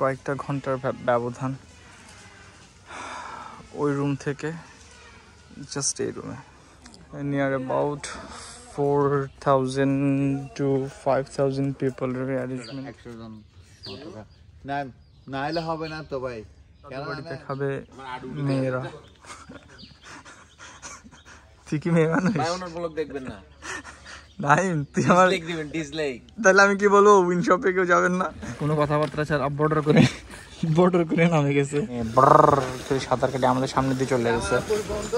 কয়েকটা ঘন্টার ব্যবধান ওই রুম থেকে জাস্ট এই রুমে near about 4,000 to 5,000 people arrangement 100 জন না না এলে হবে না তো ভাই বাড়িতে খাবে মেয়েরা ঠিকই মেয়ে মানুষ ভাই ওনার ব্লগ দেখবেন না নাই তুই আমার লাইক দিবেন ডিসলাইক তাহলে আমি কি বলবো উইন শপে কেউ যাবেন না কোনো কথাবার্তা ছাড়া বর্ডার করে নামে গেছে সাঁতার কেটে আমাদের সামনে দিয়ে চলে গেছে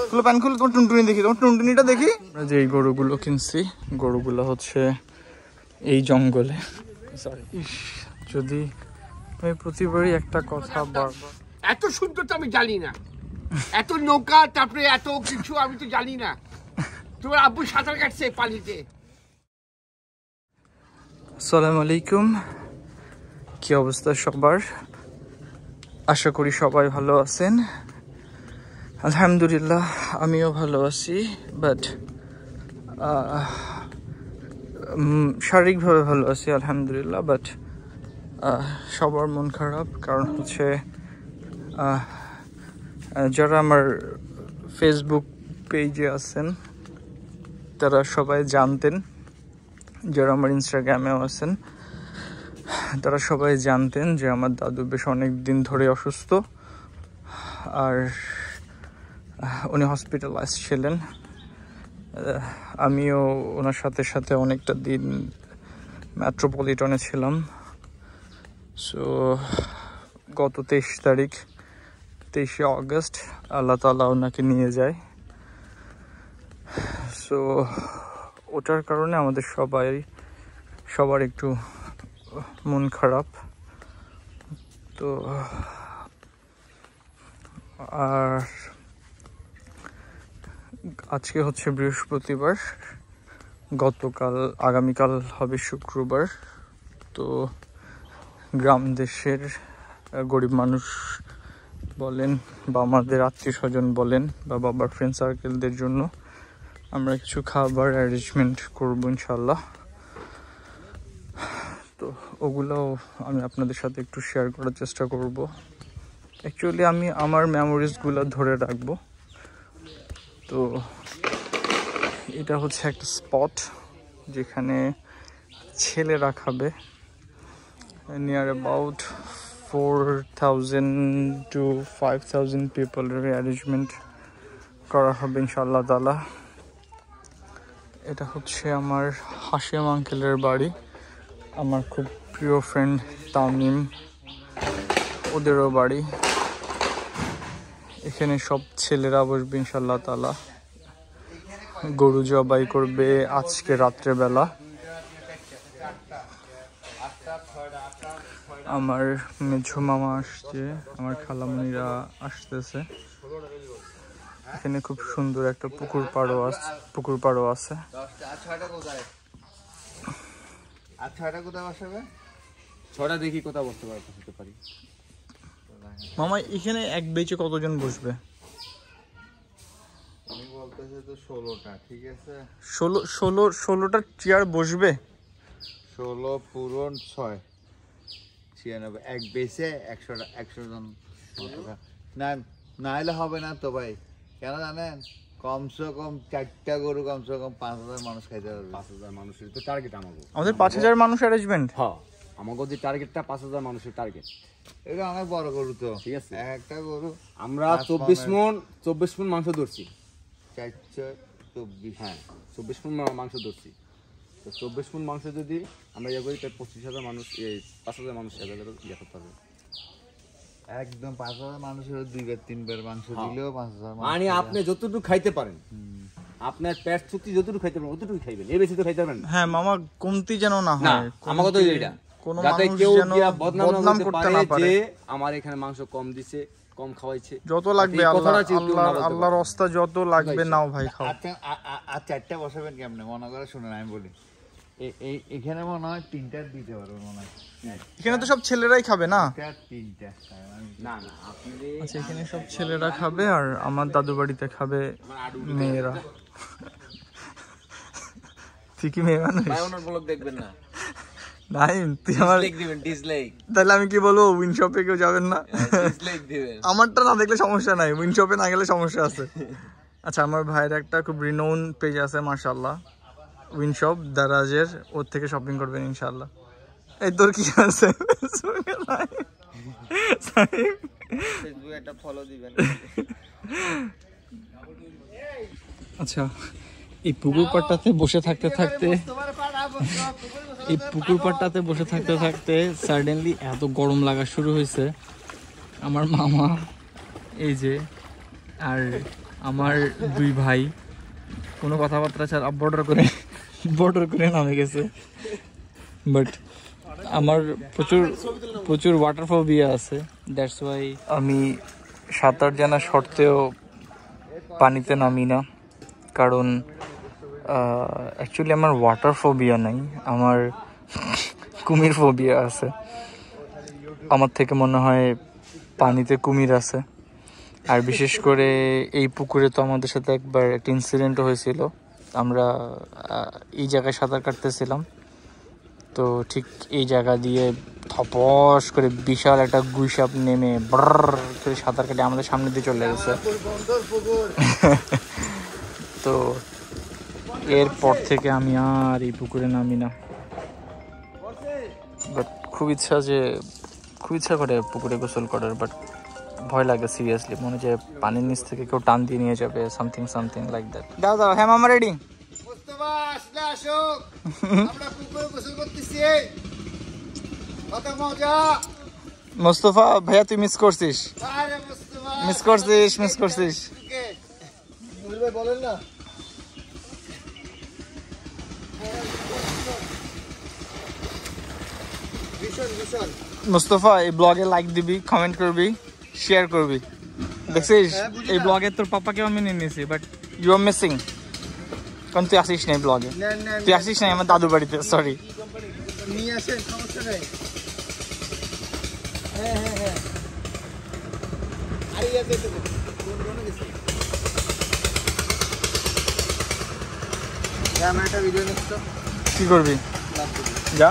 খুলে প্যান খুলে তোমার টুনটুনি দেখি তোমার টুনটুনিটা দেখি যে এই গরুগুলো কিনছি গরুগুলো হচ্ছে এই জঙ্গলে যদি আমি প্রতিবারই একটা কথা বারবার এত সুন্দর তো আমি জানি না এত নৌকা তারপরে এত কিছু আমি তো জানি না তোমার আব্বু সাঁতার কাটছে পানিতে আসসালামু আলাইকুম কি অবস্থা সবার আশা করি সবাই ভালো আছেন আলহামদুলিল্লাহ আমিও ভালো আছি বাট শারীরিকভাবে ভালো আছি আলহামদুলিল্লাহ বাট সবার মন খারাপ কারণ হচ্ছে যারা আমার ফেসবুক পেজে আছেন তারা সবাই জানতেন যারা আমার ইনস্টাগ্রামেও আছেন তারা সবাই জানতেন যে আমার দাদু বেশ অনেক দিন ধরে অসুস্থ আর উনি হসপিটালাইজ ছিলেন আমিও ওনার সাথে সাথে অনেকটা দিন মেট্রোপলিটনে ছিলাম সো গত 23 অগস্ট আল্লাহ তাআলা ওনাকে নিয়ে যায় সো ওটার কারণে আমাদের সবার একটু মন খারাপ তো আর আজকে হচ্ছে বৃহস্পতিবার আগামীকাল হবে শুক্রবার তো গ্রাম দেশের গরিব মানুষ বলেন বা আমাদের আত্মীয় স্বজন বলেন বা বাবার ফ্রেন্ড সার্কেলদের জন্য আমরা কিছু খাবার অ্যারেঞ্জমেন্ট করবো ইনশাল্লাহ তো ওগুলোও আমি আপনাদের সাথে একটু শেয়ার করার চেষ্টা করব অ্যাকচুয়ালি আমি আমার মেমোরিজগুলো ধরে রাখবো তো এটা হচ্ছে একটা স্পট যেখানে ছেলেরা খাবে near about 4,000 to 5,000 people arrangement করা হবে ইনশাআল্লাহ তাআলা এটা হচ্ছে আমার হাশিম আঙ্কেলের বাড়ি আমার খুব প্রিয় ফ্রেন্ড তামিম ওদেরও বাড়ি এখানে সব ছেলেরা বসবে ইনশাআল্লাহ তাআলা গরু জবাই করবে আজকে রাত্রেবেলা আমার মেঝো মামা আসছে আমার খালামণিরা আসতেছে এখানে খুব সুন্দর একটা পুকুর পাড়ও আছে ছটা দেখি কোথাও বসতে পারি মামা এখানে এক বেচে কতজন বসবে আমি বলতেছি তো 16টা ঠিক আছে 16টা চেয়ার বসবে 16 পূরণ 6 96 এক বেচে 100 জন না না এলে হবে না তো ভাই কেন জানেন কমসে কম 4টা গরু কমসে কম 5,000 মানুষ খাইতে পারবে 5,000 মানুষের তো টার্গেট আমাদের 5,000 মানুষ অ্যারেঞ্জমেন্ট হ্যাঁ আমাদের যে টার্গেটটা 5,000 মানুষের টার্গেট এটা অনেক বড় গরু তো ঠিক আছে একটা গরু আমরা 24 মণ মাংস ধরছি 424 হ্যাঁ 24 মণ মাংস ধরছি তো 24 মণ মাংস যদি আমরা ইয়ে করি তাহলে 25,000 মানুষ 5,000 মানুষ ইয়ে করতে পারবে একদম 5,000 মানুষের 2-3 মাংস দিলেও 5,000 মানে আপনি যতটুকু খাইতে পারেন আপনার পেট চুক্তি যতটুকু খাইতে পারেন অতটুকু খাইবেন এই বেশি তো খাইতে পারবেন হ্যাঁ মামা কমতি যেন না হয় আমাকে তো এইটা কোন মানুষ যেন বদনাম করতে না পারে যে আমার এখানে মাংস কম দিছে কম খাওয়াইছে যত লাগবে আল্লাহর রাস্তা যত লাগবে নাও ভাই খাও আর 4টা বসাবেন কেমনে মনে করে শুনেন আমি বলি এখানে মনে হয় 3টা দিতে পারবো মনে হয় এখানে তো সব ছেলেরাই খাবে না 3টা না আপনি আচ্ছা এখানে সব ছেলেরা খাবে আর আমার দাদু বাড়িতে খাবে মেয়েরা ঠিকই মেয়ে মানুষ ভাই ওনার ব্লগ দেখবেন না নাইম তুই আমার তাহলে আমি কি বলবো উইন শপে কেউ যাবেন না? আমারটা না দেখলে সমস্যা নাই, উইন শপে না গেলে সমস্যা আছে। আচ্ছা আমার ভাইয়ের একটা খুব রিনোন পেজ আছে মাশাআল্লাহ, উইন শপ দারাজের, ওর থেকে শপিং করবেন ইনশাআল্লাহ। এই তোর কি আছে? ফেসবুকে একটা ফলো দিবেন। আচ্ছা এই পুকুর পাড়টাতে বসে থাকতে থাকতে সাডেনলি এত গরম লাগা শুরু হয়েছে। আমার মামা এই যে আর আমার দুই ভাই কোনো কথাবার্তা ছাড়া বর্ডার করে নামে গেছে। বাট আমার প্রচুর ওয়াটার ফোবিয়া আছে, দ্যাটস ওয়াই আমি সাঁতার জানা সত্ত্বেও পানিতে নামি না। কারণ অ্যাকচুয়ালি আমার ওয়াটার ফোবিয়া নাই, আমার কুমির ফোবিয়া আছে। আমার থেকে মনে হয় পানিতে কুমির আছে। আর বিশেষ করে এই পুকুরে তো আমাদের সাথে একবার একটা ইনসিডেন্টও হয়েছিল। আমরা এই জায়গায় সাঁতার কাটতেছিলাম, তো ঠিক এই জায়গা দিয়ে থপস করে বিশাল একটা গুইসাপ নেমে ব্রর করে সাঁতার কাটে আমাদের সামনে দিয়ে চলে গেছে। তো এরপর থেকে আমি আর এই পুকুরে নামি না। বাট খুব ইচ্ছা করে পুকুরে গোসল করার, বাট ভয় লাগে সিরিয়াসলি, মনে হয় যে পানির নিচ থেকে কেউ টান দিয়ে নিয়ে যাবে, সামথিং লাইক দ্যাট। দাও হ্যাঁ মামা রেডি। মোস্তফা ভাইয়া তুই মিস করছিস। বলেন না মুস্তফা এই ব্লগে লাইক দিবি, কমেন্ট করবি, শেয়ার করবি। দেখছিস এই ব্লগে তোর পাপাকেও আমি নিয়ে নিয়েছি, বাট ইউ আর মিসিং। কারণ তুই আসিস না এই ব্লগে, তুই আসিস না আমার দাদু বাড়িতে। সরি নিয়ে আসেন, সমস্যা নাই। কি করবি যা।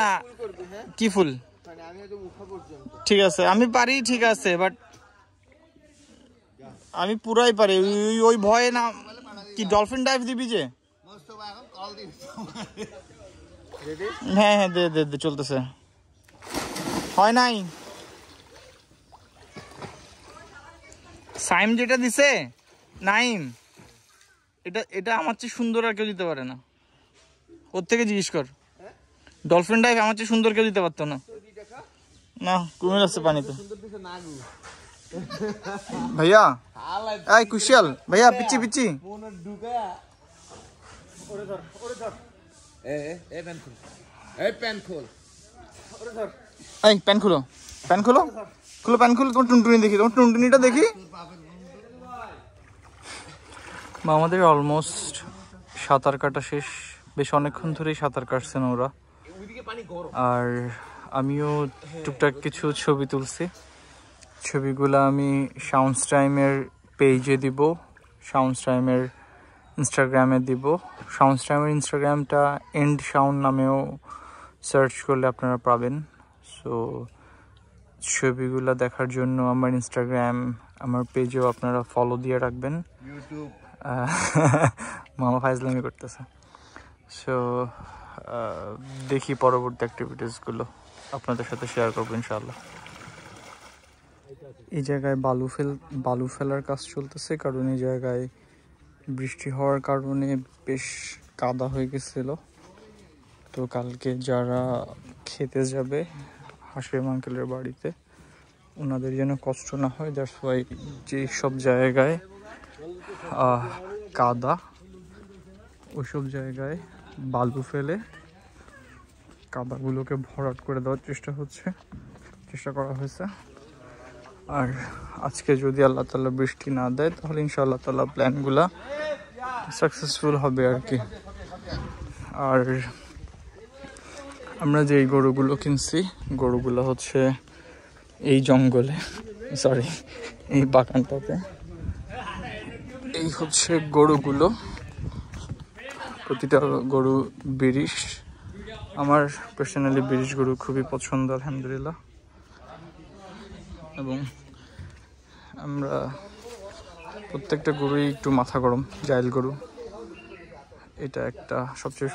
না কি ফুল? ঠিক আছে আমি পারি, ঠিক আছে, বাট আমি পুরাই পারি। ওই ভয়ে না কি ডলফিন ডাইভ দিবি যে? হ্যাঁ দে চলতেছে। হয় নাই সাইম যেটা দিছে নাইম, এটা আমার চেয়ে সুন্দর আর কেউ দিতে পারে না। ওর থেকে জিজ্ঞেস কর, ডলফিন ডাইভ আমার চেয়ে সুন্দর কেউ দিতে পারতো না। না কুমির আছে পানিতে। ভাইয়া এই কুশল ভাইয়া, পিচ্ছি প্যান খুলো তোমার টুনটুনি দেখি, তোমার টুনটুনিটা দেখি। আমাদের অলমোস্ট সাঁতার কাটা শেষ, বেশ অনেকক্ষণ ধরেই সাঁতার কাটছেন ওরা। আর আমিও টুকটাক কিছু ছবি তুলছি। ছবিগুলো আমি শাওনস টাইমের পেজে দিব, শাওনস টাইমের ইনস্টাগ্রামে দিব। শাওনস টাইমের ইনস্টাগ্রামটা এন্ড শাওন নামেও সার্চ করলে আপনারা পাবেন। সো ছবিগুলো দেখার জন্য আমার ইনস্টাগ্রাম, আমার পেজেও আপনারা ফলো দিয়ে রাখবেন। মামা ফাইজলামি করতেছে। সো দেখি পরবর্তী অ্যাক্টিভিটিসগুলো আপনাদের সাথে শেয়ার করবো ইনশাআল্লাহ। এই জায়গায় বালু ফেলার কাজ চলতেছে, কারণ এই জায়গায় বৃষ্টি হওয়ার কারণে বেশ কাদা হয়ে গেছিল। তো কালকে যারা খেতে যাবে হাসিম আঙ্কেলের বাড়িতে, ওনাদের যেন কষ্ট না হয়, দ্যাটস ওয়াই যে সব জায়গায় কাদা, ওইসব জায়গায় বালু ফেলে কাদাগুলোকে ভরাট করে দেওয়ার চেষ্টা করা হয়েছে। আর আজকে যদি আল্লাহ তাআলা বৃষ্টি না দেয় তাহলে ইনশাআল্লাহ তাআলা প্ল্যানগুলা সাকসেসফুল হবে আর কি। আর আমরা যে গরুগুলো কিনছি, গরুগুলো হচ্ছে এই জঙ্গলে, এই বাগানটাতে। এই হচ্ছে গরুগুলো, প্রতিটা গরু বিরিশ। আমার পার্সোনালি বিরিশ গরু খুবই পছন্দ আলহামদুলিল্লাহ। এবং আমরা প্রত্যেকটা গরুই একটু মাথা গরম, জাইল গরু। এটা একটা সবচেয়ে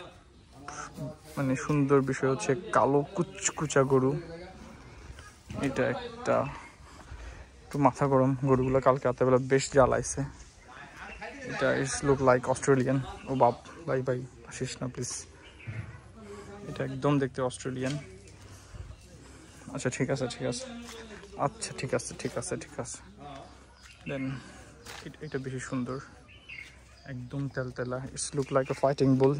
মানে সুন্দর বিষয় হচ্ছে কালো কুচকুচা গরু। এটা একটা একটু মাথা গরম গরুগুলো কালকে রাতেবেলা বেশ জ্বালাইছে। এটা ইস লুক লাইক অস্ট্রেলিয়ান। ও বাপ, ভাই ভাই আসিস না প্লিজ। এটা একদম দেখতে অস্ট্রেলিয়ান। আচ্ছা ঠিক আছে ঠিক আছে, আচ্ছা ঠিক আছে ঠিক আছে ঠিক আছে। দেন এটা বেশি সুন্দর, একদম তেলতেলা। It's look like a fighting bull.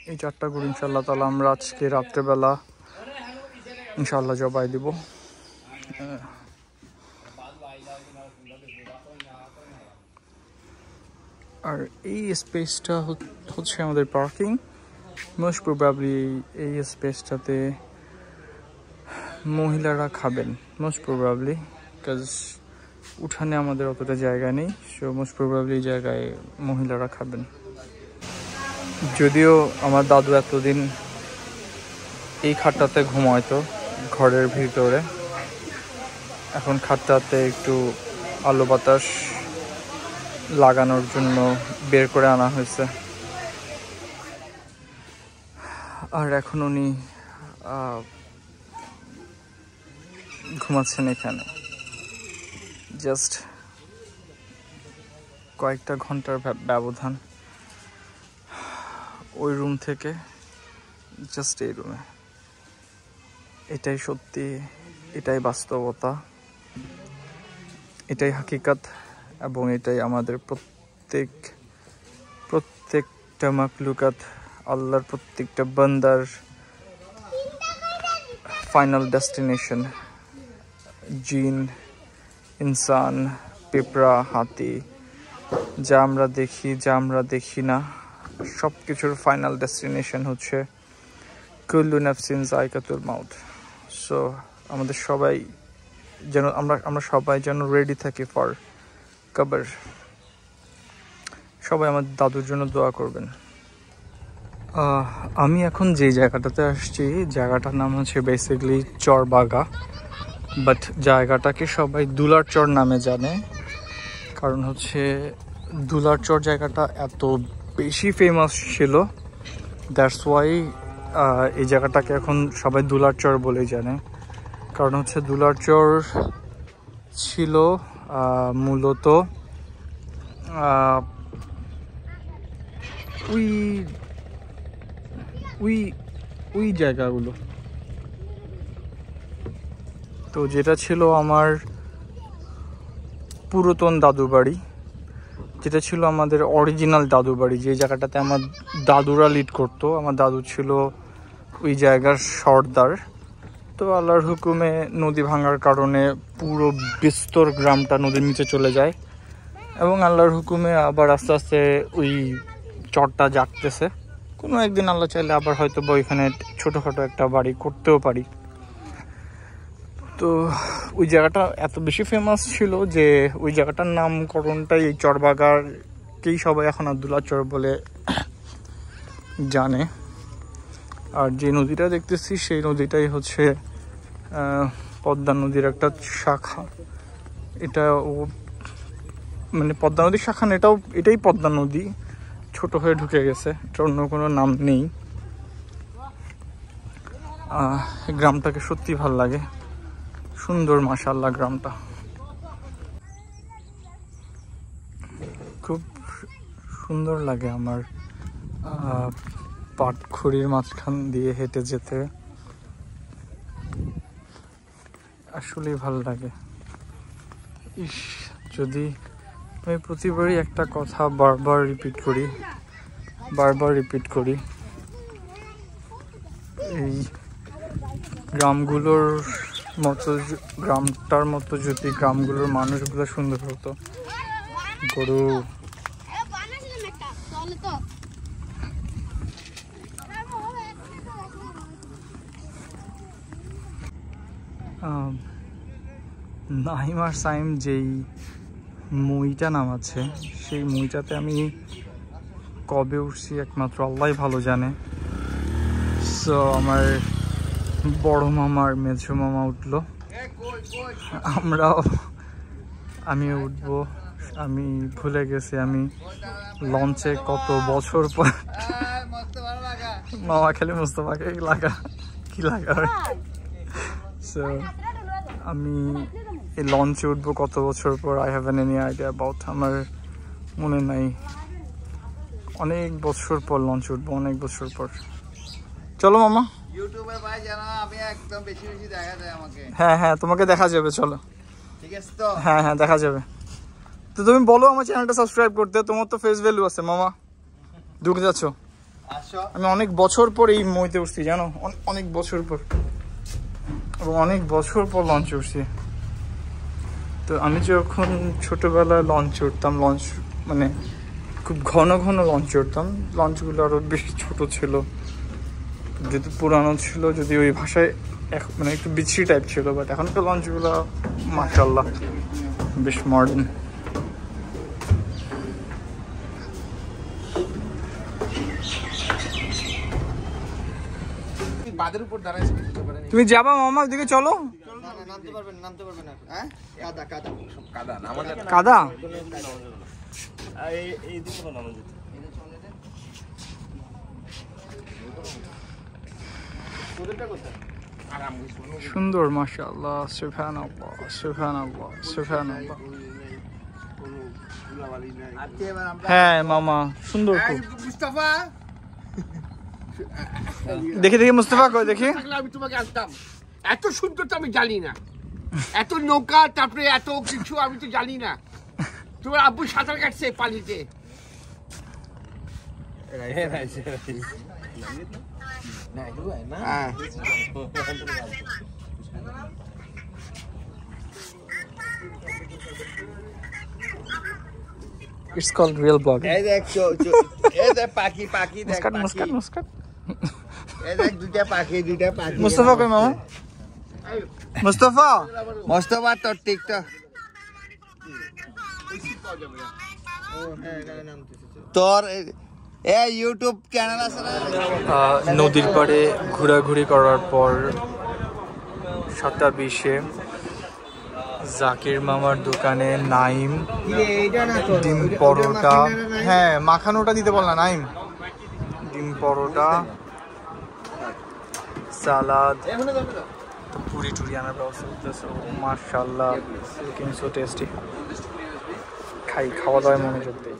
এই 4টা গরু ইনশাআল্লাহ তাআলা আমরা আজকে রাত্রেবেলা ইনশাআল্লাহ জবাই দিব। আর এই স্পেসটা হচ্ছে আমাদের পার্কিং। মোস্ট প্রবাবলি এই স্পেসটাতে মহিলারা খাবেন, মোস্ট প্রবাবলি, বিকজ উঠানে আমাদের অতটা জায়গা নেই। সো মোস্ট প্রবাবলি এই জায়গায় মহিলারা খাবেন। যদিও আমার দাদু এতদিন এই খাটটাতে ঘুমাইতো ঘরের ভিতরে, এখন খাটটাতে একটু আলো বাতাস লাগানোর জন্য বের করে আনা হয়েছে। আর এখন উনি ঘুমাচ্ছেন এখানে। জাস্ট কয়েকটা ঘন্টার ব্যবধান ওই রুম থেকে জাস্ট এই রুমে। এটাই সত্যি, এটাই বাস্তবতা, এটাই হাকিকাত। এবং এটাই আমাদের প্রত্যেকটা মাখলুকাত, আল্লাহর প্রত্যেকটা বান্দার ফাইনাল ডেস্টিনেশন। জিন, ইনসান, পিঁপড়া, হাতি, যা আমরা দেখি যা আমরা দেখি না, সব কিছুর ফাইনাল ডেস্টিনেশন হচ্ছে কুল্লু নাফসিন যায়কাতুল মাউত। সো আমাদের সবাই যেন আমরা সবাই যেন রেডি থাকি ফর কবর। সবাই আমার দাদুর জন্য দোয়া করবেন। আমি এখন যে জায়গাটাতে আসছি, জায়গাটার নাম হচ্ছে বেসিক্যালি চরবাগা, বাট জায়গাটাকে সবাই দুলার চর নামে জানে। কারণ হচ্ছে দুলার চর জায়গাটা এত বেশি ফেমাস ছিল, দ্যাটস ওয়াই এই জায়গাটাকে এখন সবাই দুলার চর বলেই জানে। কারণ হচ্ছে দুলার চর ছিল মূলত ওই জায়গাগুলো। তো যেটা ছিল আমার পুরাতন দাদু বাড়ি, যেটা ছিল আমাদের অরিজিনাল দাদু বাড়ি, যে জায়গাটাতে আমার দাদুরা লিড করতো। আমার দাদু ছিল ওই জায়গার সর্দার। তো আল্লাহর হুকুমে নদী ভাঙার কারণে পুরো বিস্তর গ্রামটা নদীর নিচে চলে যায়। এবং আল্লাহর হুকুমে আবার আস্তে আস্তে ওই চরটা জাগতেছে। কোনো একদিন আল্লাহ চাইলে আবার হয়তো বা ওইখানে ছোটোখাটো একটা বাড়ি করতেও পারি। তো ওই জায়গাটা এত বেশি ফেমাস ছিল যে ওই জায়গাটার নামকরণটাই এই চরবাগারকেই সবাই এখন আব্দুল্লাহ চর বলে জানে। আর যে নদীটা দেখতেছি সেই নদীটাই হচ্ছে পদ্মা নদীর একটা শাখা। এটা মানে পদ্মা নদীর শাখা না, এটাই পদ্মা নদী, ছোট হয়ে ঢুকে গেছে, এটার অন্য কোনো নাম নেই। গ্রামটাকে সত্যি ভালো লাগে, সুন্দর মাশাআল্লাহ গ্রামটা। খুব সুন্দর লাগে আমার পাটখড়ির মাঝখান দিয়ে হেঁটে যেতে, আসলেই ভালো লাগে। ইস, যদি আমি প্রতিবারই একটা কথা বারবার রিপিট করি, এই গ্রামগুলোর মতো, গ্রামটার মতো যদি গ্রামগুলোর মানুষগুলো সুন্দর হতো। গরু নাহিম আর সাইম যেই মুইটা নামাচ্ছে, সেই মুইটাতে আমি কবে উঠছি একমাত্র আল্লাহই ভালো জানে। সো আমার বড় মামার মেজো মামা উঠলো, আমিও উঠবো। আমি ভুলে গেছি আমি লঞ্চে কত বছর পর। মামা খালি মুস্তফাকে লাগা কি লাগা। সো আমি এই লঞ্চে উঠবো কত বছর পর, I have any idea about, আমার মনে নাই। অনেক বছর পর লঞ্চে উঠবো, অনেক বছর পর। চলো মামা, ইউটিউবে ভাই জানো আমি একদম বেশি বেশি দেখা যায় আমাকে। হ্যাঁ হ্যাঁ তোমাকে দেখা যাবে, চলো। ঠিক আছে তো? হ্যাঁ হ্যাঁ দেখা যাবে। তো তুমি বলো আমার চ্যানেলটা সাবস্ক্রাইব করতে, তোমার তো ফেস ভ্যালু আছে মামা, ঢুকে যাচ্ছ। আসো। আমি অনেক বছর পর এই মইতে উঠছি জানো, অনেক বছর পর, এবং অনেক বছর পর লঞ্চে উঠছি। তো আমি যখন ছোটবেলায় লঞ্চে উঠতাম, লঞ্চ মানে খুব ঘন ঘন লঞ্চে উঠতাম, লঞ্চগুলো আরও বেশি ছোট ছিল, যেহেতু পুরানো ছিল, যদি ওই ভাষায় মানে একটু বিচ্ছিরি টাইপ ছিল। বাট এখনকার লঞ্চগুলো মাশাআল্লাহ বেশ মডার্ন। তুমি যাবা মামা ওদিকে, চলো। কাদা সুন্দর মাশাআল্লাহ, সুবহানাল্লাহ সুবহানাল্লাহ সুবহানাল্লাহ। হ্যাঁ মামা সুন্দর খুব। মুস্তাফা দেখি দেখি মুস্তাফা কই দেখি। আমি তোমাকে আনতাম, এত সুন্দর তো আমি জানি না, এত নৌকা তারপরে এত কিছু আমি তো জানি না। তোমার আব্বু সাঁতার কাটছে পানিতে। It's called real blogging. এই দেখ এই দেখ পাখি পাখি দেখ, মুস্কাট মুস্কাট মুস্কাট। এই দেখ দুইটা পাখি দুইটা পাখি। মুস্তাফা কই মামা? মুস্তাফা মোস্তফা তোর টিকটক তোর ইউটিউব চ্যানেল আছে না? নদীর পাড়ে ঘোরাঘুরি করার পর 7:20 জাকির মামার দোকানে নাইম ডিম পরোটা, হ্যাঁ মাখানোটা দিতে বল না নাইম, ডিম পরোটা, সালাদ, পুরি টুরি আনার ব্যবস্থা করতেছে। মাশাআল্লাহ লুকিং সো টেস্টি। খাওয়া দাওয়ায় মনোযোগ দেই।